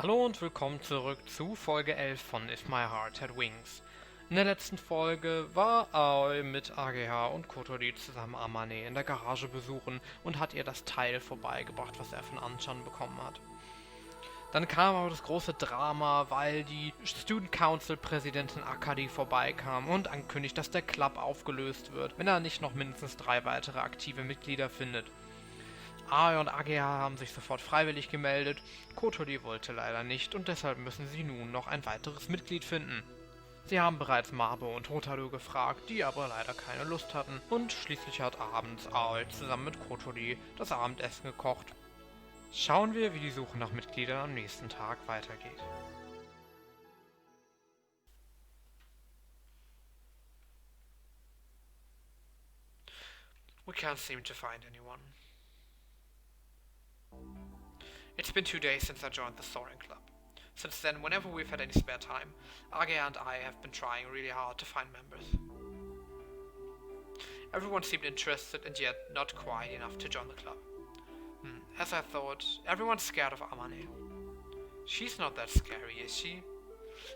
Hallo und willkommen zurück zu Folge 11 von If My Heart Had Wings. In der letzten Folge war Aoi mit AGH und Kotori zusammen Amane in der Garage besuchen und hat ihr das Teil vorbeigebracht, was er von Anshan bekommen hat. Dann kam aber das große Drama, weil die Student Council Präsidentin Akadi vorbeikam und ankündigt, dass der Club aufgelöst wird, wenn er nicht noch mindestens 3 weitere aktive Mitglieder findet. Aoi und AGH haben sich sofort freiwillig gemeldet, Kotori wollte leider nicht und deshalb müssen sie nun noch ein weiteres Mitglied finden. Sie haben bereits Mabe und Hotaru gefragt, die aber leider keine Lust hatten, und schließlich hat abends Aoi zusammen mit Kotori das Abendessen gekocht. Schauen wir, wie die Suche nach Mitgliedern am nächsten Tag weitergeht. We can't seem to find anyone. It's been 2 days since I joined the Soaring Club. Since then, whenever we've had any spare time, Age and I have been trying really hard to find members. Everyone seemed interested and yet not quite enough to join the club. As I thought, everyone's scared of Amane. She's not that scary, is she?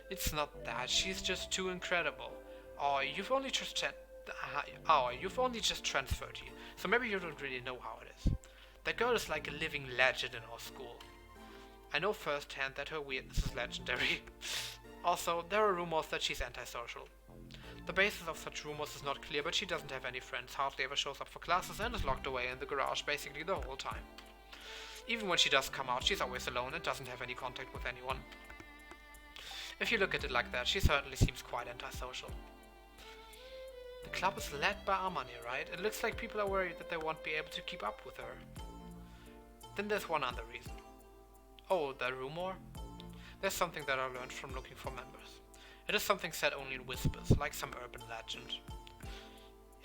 It's not that, she's just too incredible. You've only just transferred here, so maybe you don't really know how it is. That girl is like a living legend in our school. I know firsthand that her weirdness is legendary. Also, there are rumors that she's antisocial. The basis of such rumors is not clear, but she doesn't have any friends, hardly ever shows up for classes, and is locked away in the garage basically the whole time. Even when she does come out, she's always alone and doesn't have any contact with anyone. If you look at it like that, she certainly seems quite antisocial. The club is led by Amane, right? It looks like people are worried that they won't be able to keep up with her. Then there's one other reason. Oh, the rumor? There's something that I learned from looking for members. It is something said only in whispers, like some urban legend.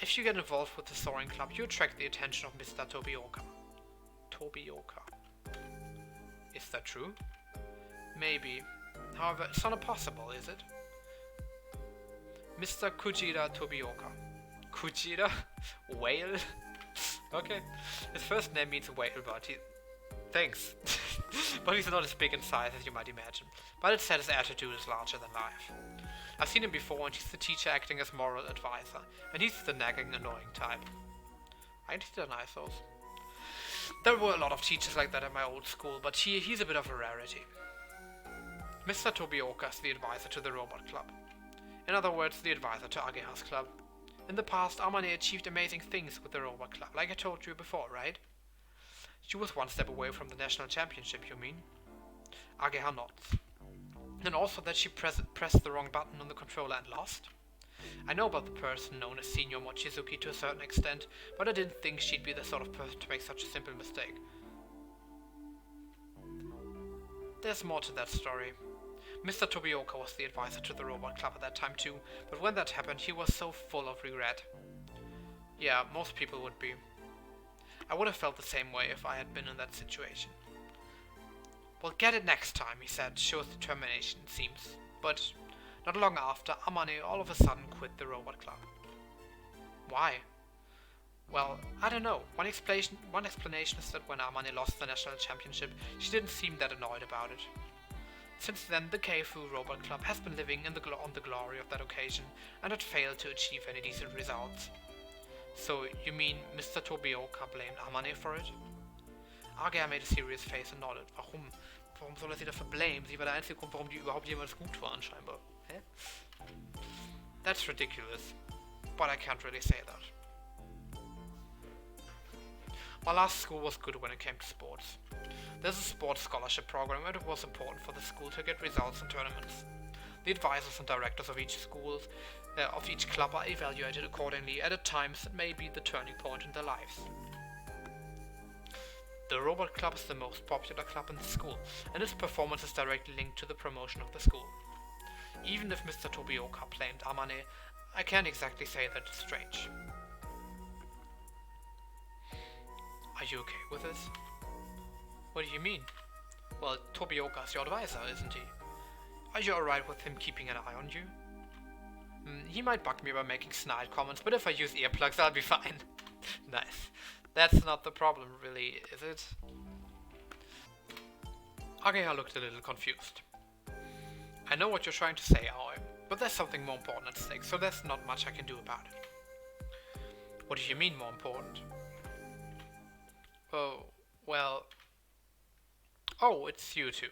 If you get involved with the Soaring Club, you attract the attention of Mr. Tobioka. Tobioka. Is that true? Maybe. However, it's not impossible, is it? Mr. Kujira Tobioka. Kujira? Whale? Okay. His first name means whale, but he... Thanks. But he's not as big in size as you might imagine. But it said his attitude is larger than life. I've seen him before, and he's the teacher acting as moral advisor. And he's the nagging, annoying type. Eigentlich sehr nice those. There were a lot of teachers like that at my old school, but he's a bit of a rarity. Mr. Tobioka is the advisor to the Robot Club. In other words, the advisor to Ageha's club. In the past, Amane achieved amazing things with the Robot Club, like I told you before, right? She was one step away from the national championship, you mean? Ageha nods. And also that she pressed the wrong button on the controller and lost? I know about the person known as Senior Mochizuki to a certain extent, but I didn't think she'd be the sort of person to make such a simple mistake. There's more to that story. Mr. Tobioka was the advisor to the Robot Club at that time too, but when that happened he was so full of regret. Yeah, most people would be. I would have felt the same way if I had been in that situation. We'll get it next time, he said, shows determination it seems. But not long after, Amane all of a sudden quit the Robot Club. Why? Well, I don't know. One explanation is that when Amane lost the national championship, she didn't seem that annoyed about it. Since then, the Keifu Robot Club has been living on the glory of that occasion and had failed to achieve any decent results. So, you mean Mr. Tobioka blamed Amane for it? Age made a serious face and nodded. Warum? Warum soll er sie dafür blamen? Sie war der einzige Grund, warum die überhaupt jemals gut waren, scheinbar. Hä? That's ridiculous. But I can't really say that. My last school was good when it came to sports. There's a sports scholarship program and it was important for the school to get results in tournaments. The advisors and directors of each club are evaluated accordingly at times that may be the turning point in their lives. The Robot Club is the most popular club in the school, and its performance is directly linked to the promotion of the school. Even if Mr. Tobioka blamed Amane, I can't exactly say that it's strange. Are you okay with this? What do you mean? Well, Tobioka's your advisor, isn't he? Are you alright with him keeping an eye on you? He might bug me by making snide comments, but if I use earplugs, I'll be fine. Nice. That's not the problem, really, is it? Ageha looked a little confused. I know what you're trying to say, Aoi, but there's something more important at stake, so there's not much I can do about it. What do you mean more important? Oh, well... Oh, it's you two.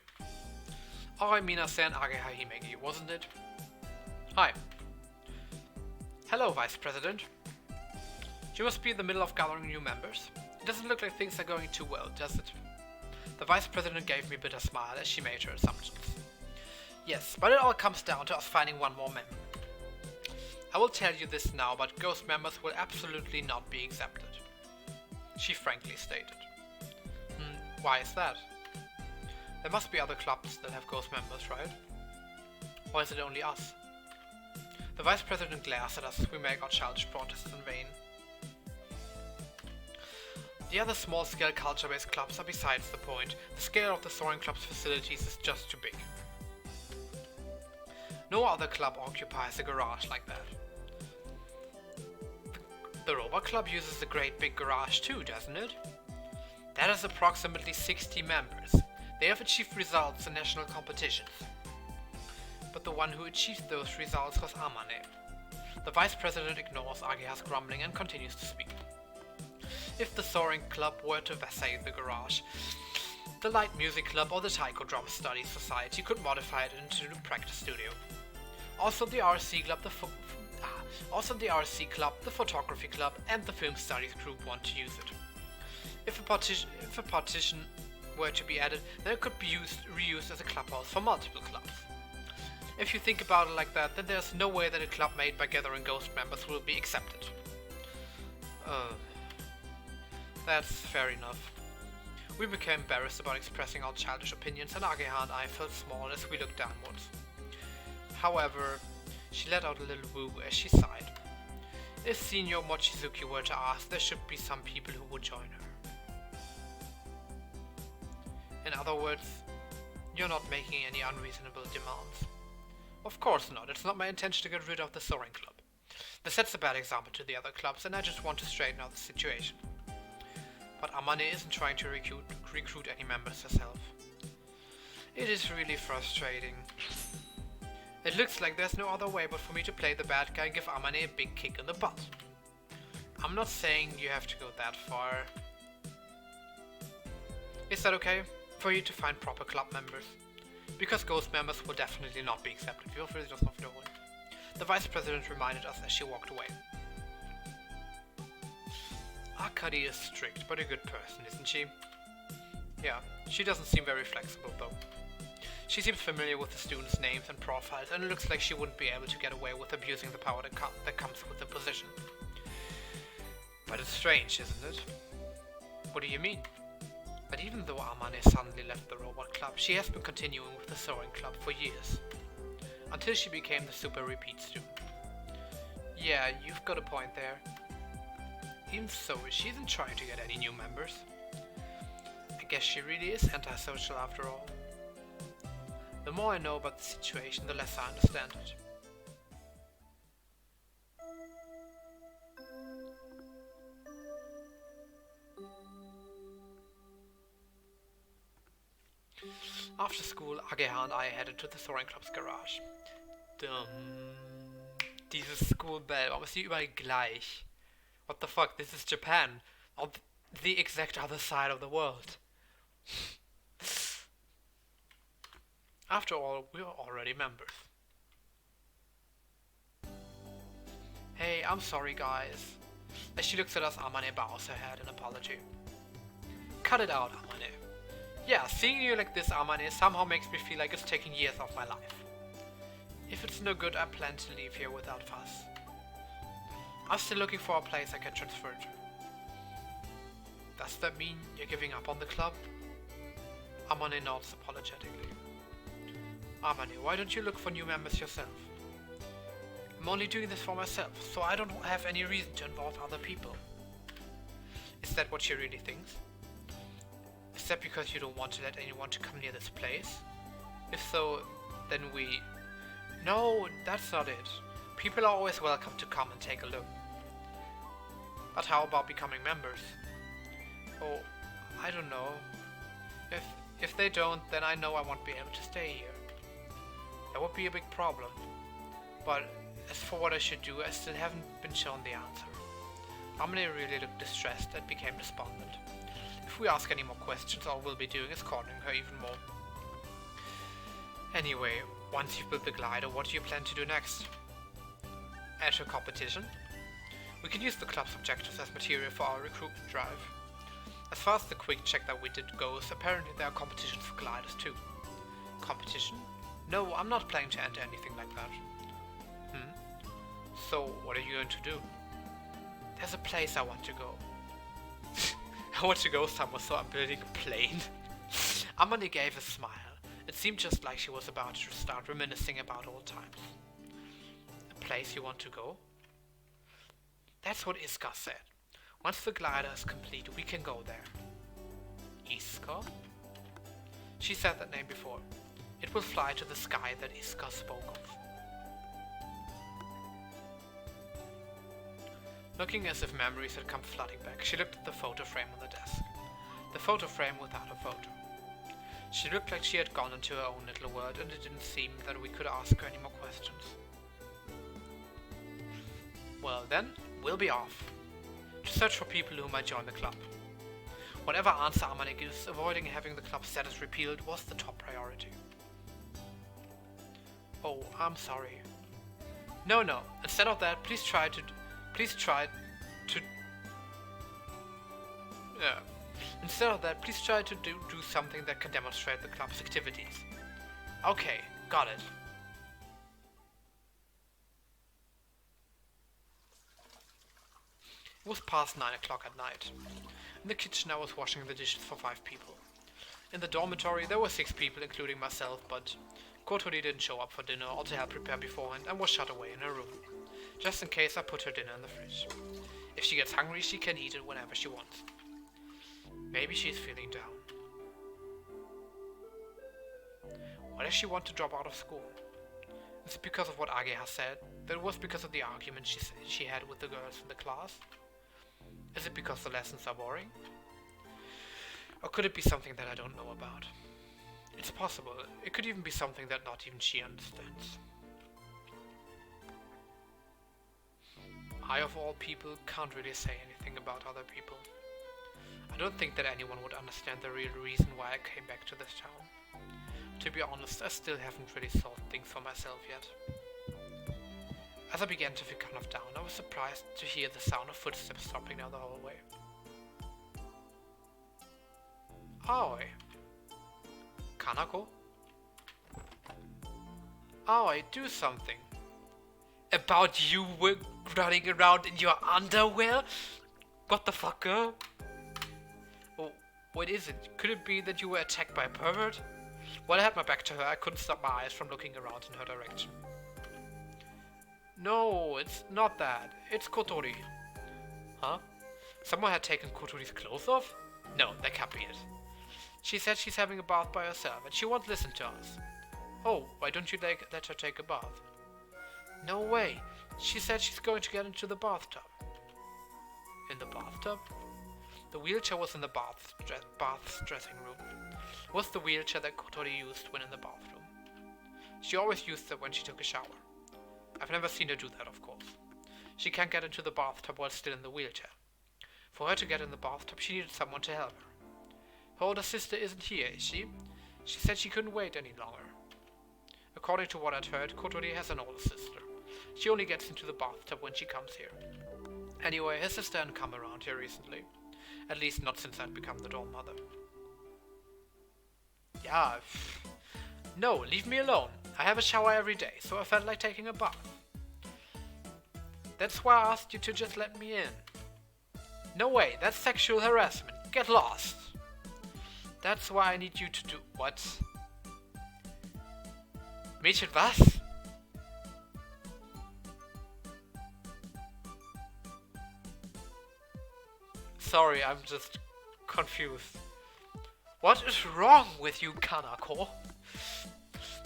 Aoi, Minasen, Ageha, Himegi, wasn't it? Hi. Hello, Vice President. You must be in the middle of gathering new members. It doesn't look like things are going too well, does it? The Vice President gave me a bitter smile as she made her assumptions. Yes, but it all comes down to us finding one more member. I will tell you this now, but ghost members will absolutely not be accepted. She frankly stated. Why is that? There must be other clubs that have ghost members, right? Or is it only us? The Vice President glares at us as we make our childish protests in vain. The other small-scale culture-based clubs are besides the point. The scale of the Soaring Club's facilities is just too big. No other club occupies a garage like that. The Robot Club uses a great big garage too, doesn't it? That has approximately 60 members. They have achieved results in national competitions. But the one who achieved those results was Amane. The Vice President ignores Ageha's grumbling and continues to speak. If the Soaring Club were to vacate the garage, the Light Music Club or the Taiko Drum Study Society could modify it into a practice studio. Also the RC Club, the Photography Club, and the Film Studies Group want to use it. If a partition were to be added, then it could be reused as a clubhouse for multiple clubs. If you think about it like that, then there's no way that a club made by gathering ghost members will be accepted. That's fair enough. We became embarrassed about expressing our childish opinions, and Ageha and I felt small as we looked downwards. However, she let out a little woo as she sighed. If Senior Mochizuki were to ask, there should be some people who would join her. In other words, you're not making any unreasonable demands. Of course not, it's not my intention to get rid of the Soaring Club. This sets a bad example to the other clubs, and I just want to straighten out the situation. But Amane isn't trying to recruit any members herself. It is really frustrating. It looks like there's no other way but for me to play the bad guy and give Amane a big kick in the butt. I'm not saying you have to go that far. Is that okay? For you to find proper club members? Because ghost members will definitely not be accepted. Feel free to just off the way. The Vice President reminded us as she walked away. Akari is strict, but a good person, isn't she? Yeah, she doesn't seem very flexible though. She seems familiar with the students' names and profiles, and it looks like she wouldn't be able to get away with abusing the power that comes with the position. But it's strange, isn't it? What do you mean? But even though Amane suddenly left the Robot Club, she has been continuing with the Soaring Club for years. Until she became the Super Repeat student. Yeah, you've got a point there. Even so, she isn't trying to get any new members. I guess she really is antisocial after all. The more I know about the situation, the less I understand it. After school, Ageha and I headed to the Soaring Club's garage. Dieses Schoolbell, warum ist die überall gleich? What the fuck, this is Japan. On the exact other side of the world. After all, we are already members. Hey, I'm sorry guys. As she looks at us, Amane bows her head in apology. Cut it out, Amane. Yeah, seeing you like this, Amane, somehow makes me feel like it's taking years off my life. If it's no good, I plan to leave here without fuss. I'm still looking for a place I can transfer to. Does that mean you're giving up on the club? Amane nods apologetically. Amane, why don't you look for new members yourself? I'm only doing this for myself, so I don't have any reason to involve other people. Is that what she really thinks? Is that because you don't want to let anyone to come near this place? If so, then we... No, that's not it. People are always welcome to come and take a look. But how about becoming members? Oh, I don't know. If they don't, then I know I won't be able to stay here. That would be a big problem. But as for what I should do, I still haven't been shown the answer. Harmony really looked distressed and became despondent. If we ask any more questions, all we'll be doing is cornering her even more. Anyway, once you've built the glider, what do you plan to do next? Enter a competition? We can use the club's objectives as material for our recruitment drive. As far as the quick check that we did goes, apparently there are competitions for gliders too. Competition? No, I'm not planning to enter anything like that. So, what are you going to do? There's a place I want to go. I want to go somewhere, so I'm building a plane. Amani gave a smile. It seemed just like she was about to start reminiscing about old times. A place you want to go? That's what Iska said. Once the glider is complete, we can go there. Iska? She said that name before. It will fly to the sky that Iska spoke of. Looking as if memories had come flooding back, she looked at the photo frame on the desk. The photo frame without a photo. She looked like she had gone into her own little world, and it didn't seem that we could ask her any more questions. Well then, we'll be off. To search for people who might join the club. Whatever answer Amani gives, avoiding having the club status repealed was the top priority. Oh, I'm sorry. No, instead of that, please try to... Instead of that, please try to do something that can demonstrate the club's activities. Okay, got it. It was past 9 o'clock at night. In the kitchen I was washing the dishes for 5 people. In the dormitory there were 6 people, including myself, but Kotori didn't show up for dinner or to help prepare beforehand and was shut away in her room. Just in case, I put her dinner in the fridge. If she gets hungry, she can eat it whenever she wants. Maybe she's feeling down. Why does she want to drop out of school? Is it because of what Age has said? That it was because of the argument she had with the girls in the class? Is it because the lessons are boring? Or could it be something that I don't know about? It's possible. It could even be something that not even she understands. I, of all people, can't really say anything about other people. I don't think that anyone would understand the real reason why I came back to this town. To be honest, I still haven't really solved things for myself yet. As I began to feel kind of down, I was surprised to hear the sound of footsteps stopping down the hallway. Aoi. Kanako? Aoi, do something. About you running around in your underwear? What the fuck, girl? Oh, what is it? Could it be that you were attacked by a pervert? While I had my back to her, I couldn't stop my eyes from looking around in her direction. No, it's not that. It's Kotori. Huh? Someone had taken Kotori's clothes off? No, that can't be it. She said she's having a bath by herself and she won't listen to us. Oh, why don't you let her take a bath? No way. She said she's going to get into the bathtub. In the bathtub? The wheelchair was in the bath's dressing room. It was the wheelchair that Kotori used when in the bathroom. She always used it when she took a shower. I've never seen her do that, of course. She can't get into the bathtub while still in the wheelchair. For her to get in the bathtub, she needed someone to help her. Her older sister isn't here, is she? She said she couldn't wait any longer. According to what I'd heard, Kotori has an older sister. She only gets into the bathtub when she comes here. Anyway, her sister hadn't come around here recently. At least not since I'd become the dorm mother. Yeah, no, leave me alone. I have a shower every day, so I felt like taking a bath. That's why I asked you to just let me in. No way, that's sexual harassment. Get lost. That's why I need you to do... What? Mädchen, was? Sorry, I'm just confused. What is wrong with you, Kanako?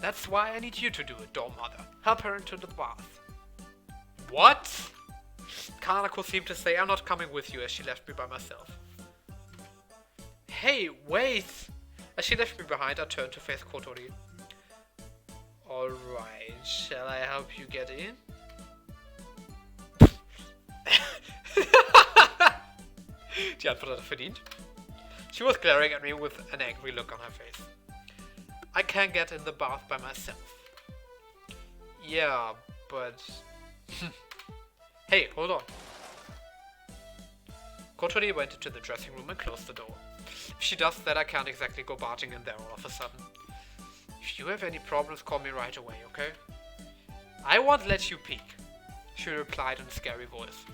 That's why I need you to do it, dorm mother. Help her into the bath. What? Kanako seemed to say, I'm not coming with you, as she left me by myself. Hey, wait! As she left me behind, I turned to face Kotori. Alright, shall I help you get in? Die Antwort hat er verdient. She was glaring at me with an angry look on her face. I can't get in the bath by myself. Yeah, but... Hey, hold on. Kotori went into the dressing room and closed the door. If she does that, I can't exactly go barging in there all of a sudden. If you have any problems, call me right away, okay? I won't let you peek, she replied in a scary voice.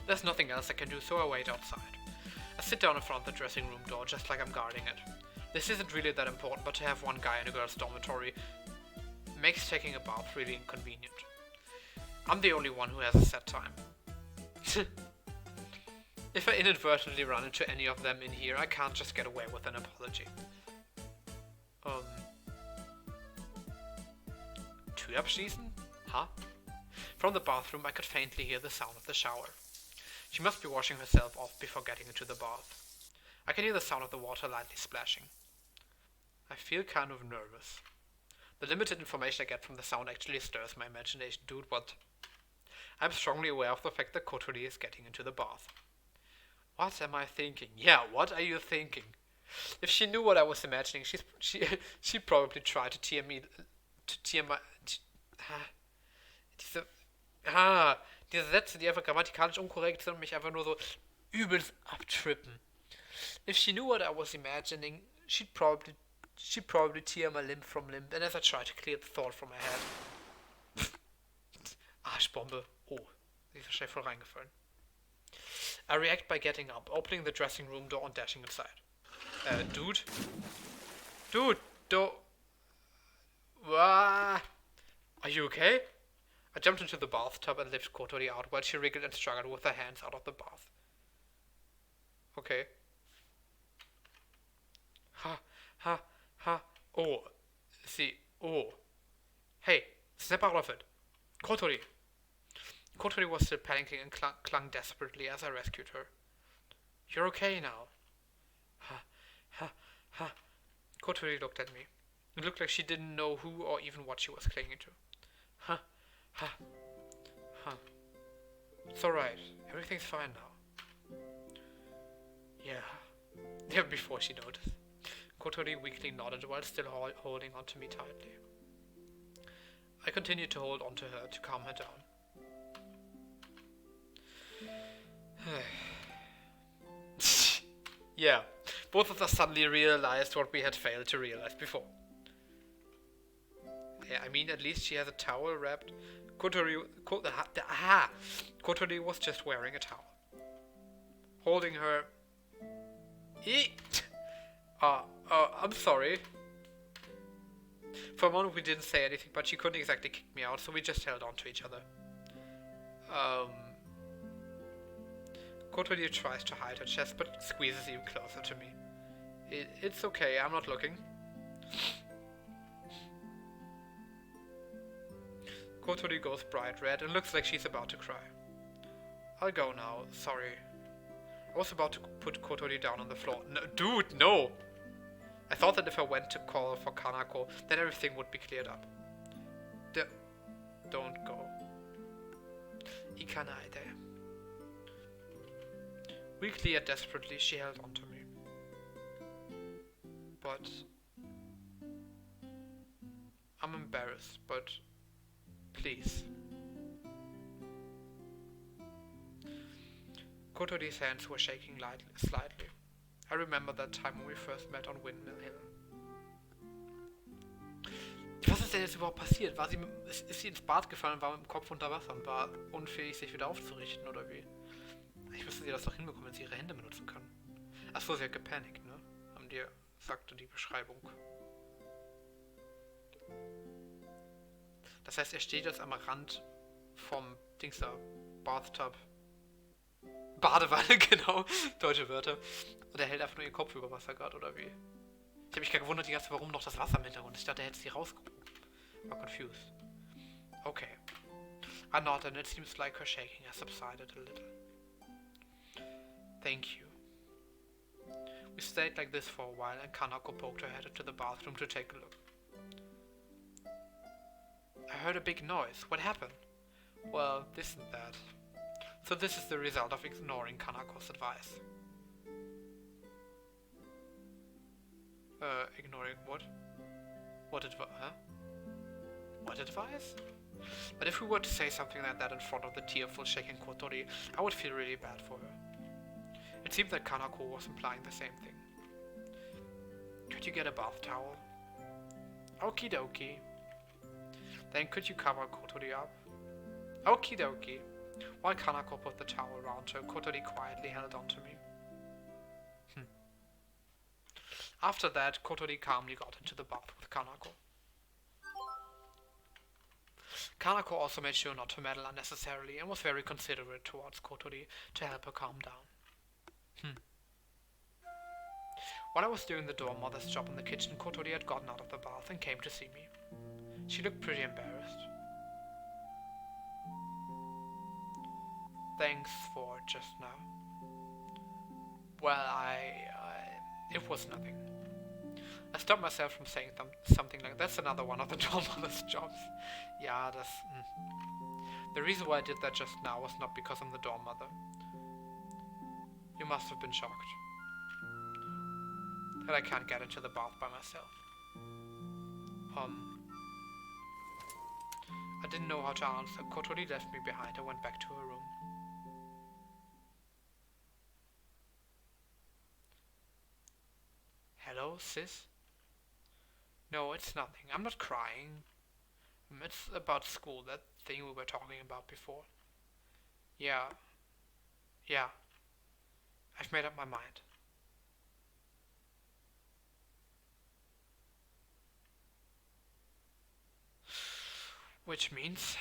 There's nothing else I can do, so I wait outside. I sit down in front of the dressing room door, just like I'm guarding it. This isn't really that important, but to have one guy in a girl's dormitory makes taking a bath really inconvenient. I'm the only one who has a set time. If I inadvertently run into any of them in here, I can't just get away with an apology. Tür abschließen? Huh? From the bathroom, I could faintly hear the sound of the shower. She must be washing herself off before getting into the bath. I can hear the sound of the water lightly splashing. I feel kind of nervous. The limited information I get from the sound actually stirs my imagination. Dude, what? I'm strongly aware of the fact that Kotori is getting into the bath. What am I thinking? Yeah, what are you thinking? If she knew what I was imagining, she'd probably try to tear my... Diese Sätze, die einfach grammatikalisch unkorrekt sind und mich einfach nur so übelst abtrippen. If she knew what I was imagining, she'd probably tear my limb from limb, and as I try to clear the thought from my head. Arschbombe. Oh, die ist wahrscheinlich voll reingefallen. I react by getting up, opening the dressing room door and dashing inside. Dude? Dude, are you okay? I jumped into the bathtub and lifted Kotori out while she wriggled and struggled with her hands out of the bath. Okay. Oh. See. Oh. Hey, snap out of it. Kotori. Kotori was still panicking and clung desperately as I rescued her. You're okay now. Kotori looked at me. It looked like she didn't know who or even what she was clinging to. It's alright. Everything's fine now. Yeah, before she noticed. Kotori weakly nodded while still holding onto me tightly. I continued to hold onto her to calm her down. Yeah, both of us suddenly realized what we had failed to realize before. Yeah, I mean, at least she has a towel wrapped. Kotori was just wearing a towel. Holding her... I'm sorry. For a moment we didn't say anything, but she couldn't exactly kick me out, so we just held on to each other. Kotori tries to hide her chest, but squeezes even closer to me. It's okay, I'm not looking. Kotori goes bright red and looks like she's about to cry. I'll go now, sorry. I was about to put Kotori down on the floor. No, dude, no! I thought that if I went to call for Kanako, then everything would be cleared up. Don't go. Ikanaide. Weakly yet desperately, she held on to me. But... I'm embarrassed, but... Please. Kotori's hands were shaking slightly. I remember that time when we first met on Windmill Hill. Was ist denn jetzt überhaupt passiert? Ist sie ins Bad gefallen und war mit dem Kopf unter Wasser und war unfähig, sich wieder aufzurichten, oder wie? Ich müsste sie das doch hinbekommen, wenn sie ihre Hände benutzen kann. Achso, sie hat gepanikt, ne? Sagte die Beschreibung. Das heißt, er steht jetzt am Rand vom Dings da, Bathtub. Badewanne, genau. Deutsche Wörter. Und er hält einfach nur ihren Kopf über Wasser gerade, oder wie? Ich habe mich gerade gewundert, warum noch das Wasser im Hintergrund ist. Ich dachte, er hätte sie rausgehoben. War confused. Okay. I nodded and it seems like her shaking has subsided a little. Thank you. We stayed like this for a while, and Kanako poked her head into the bathroom to take a look. I heard a big noise. What happened? Well, this and that. So this is the result of ignoring Kanako's advice. Ignoring what? What advice? But if we were to say something like that in front of the tearful, shaking Kotori, I would feel really bad for her. It seemed that Kanako was implying the same thing. Could you get a bath towel? Okie dokie. Then could you cover Kotori up? Okie dokie. While Kanako put the towel around her, Kotori quietly held on to me. After that, Kotori calmly got into the bath with Kanako. Kanako also made sure not to meddle unnecessarily and was very considerate towards Kotori to help her calm down. While I was doing the dorm mother's job in the kitchen, Kotori had gotten out of the bath and came to see me. She looked pretty embarrassed. Thanks for just now. Well, it was nothing. I stopped myself from saying something like, that's another one of the dorm mother's jobs. Yeah, that's... The reason why I did that just now was not because I'm the dorm mother. You must have been shocked that I can't get into the bath by myself. I didn't know how to answer. Kotori left me behind and went back to her room. Hello, sis? No, it's nothing. I'm not crying. It's about school, that thing we were talking about before. Yeah. I've made up my mind. Which means